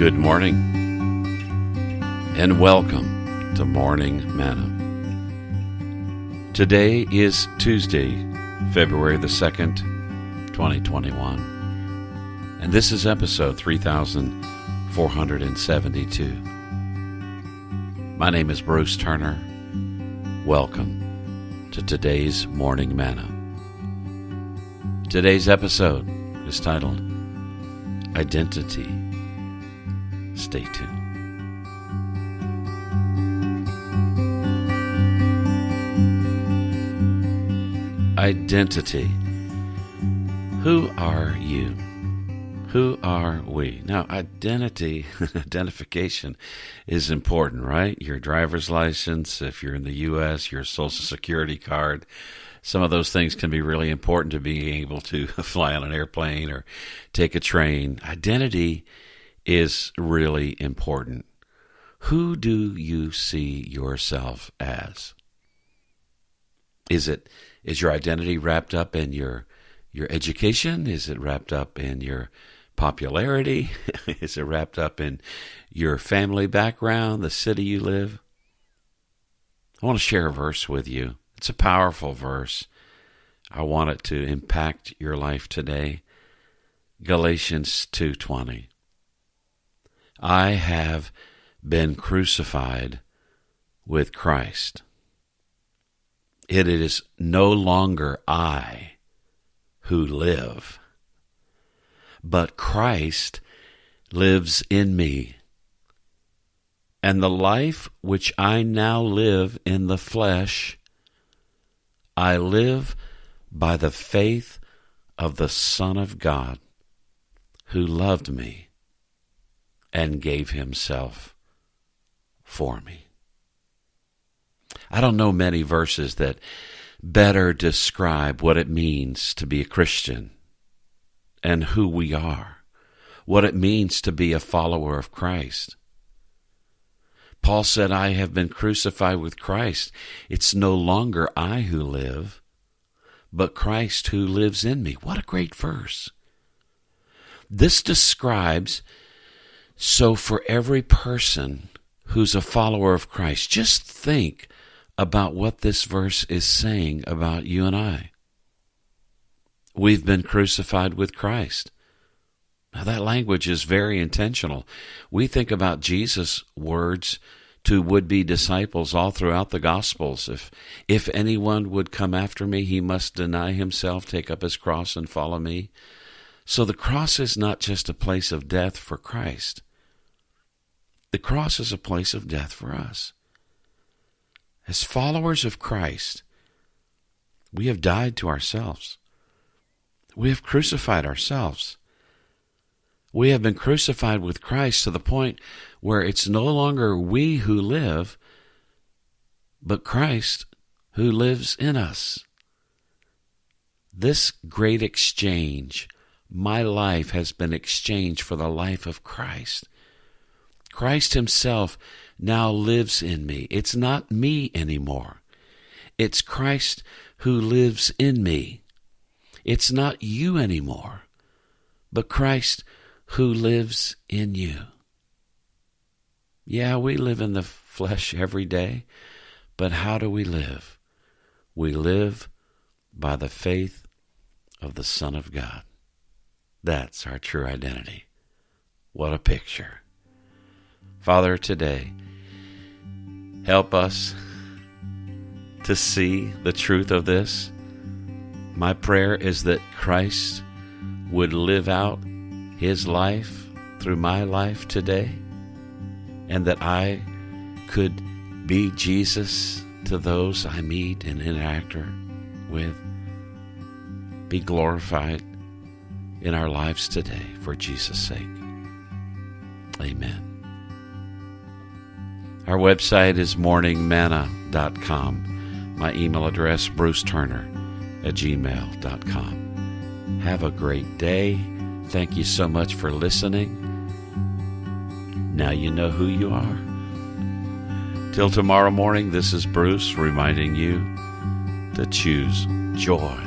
Good morning, and welcome to Morning Manna. Today is Tuesday, February the 2nd, 2021, and this is episode 3472. My name is Bruce Turner. Welcome to today's Morning Manna. Today's episode is titled Identity. Stay tuned. Identity. Who are you? Who are we? Now, identification is important, right? Your driver's license, if you're in the U.S., your social security card. Some of those things can be really important to being able to fly on an airplane or take a train. Identity is really important. Who do you see yourself as? Is your identity wrapped up in your education? Is it wrapped up in your popularity? Is it wrapped up in your family background, the city you live? I want to share a verse with you. It's a powerful verse. I want it to impact your life today. Galatians 2:20. I have been crucified with Christ. It is no longer I who live, but Christ lives in me. And the life which I now live in the flesh, I live by the faith of the Son of God, who loved me and gave himself for me. I don't know many verses that better describe what it means to be a Christian and who we are, what it means to be a follower of Christ. Paul said, I have been crucified with Christ. It's no longer I who live, but Christ who lives in me. What a great verse. This describes, so for every person who's a follower of Christ, just think about what this verse is saying about you and I. We've been crucified with Christ. Now that language is very intentional. We think about Jesus' words to would-be disciples all throughout the Gospels. If anyone would come after me, he must deny himself, take up his cross, and follow me. So the cross is not just a place of death for Christ. The cross is a place of death for us. As followers of Christ, we have died to ourselves. We have crucified ourselves. We have been crucified with Christ to the point where it's no longer we who live, but Christ who lives in us. This great exchange, my life has been exchanged for the life of Christ. Christ himself now lives in me. It's not me anymore. It's Christ who lives in me. It's not you anymore, but Christ who lives in you. Yeah, we live in the flesh every day, but how do we live? We live by the faith of the Son of God. That's our true identity. What a picture. Father, today, help us to see the truth of this. My prayer is that Christ would live out his life through my life today, and that I could be Jesus to those I meet and interact with. Be glorified in our lives today for Jesus' sake. Amen. Our website is morningmanna.com. My email address, bruceturner@gmail.com. Have a great day. Thank you so much for listening. Now you know who you are. Till tomorrow morning, this is Bruce reminding you to choose joy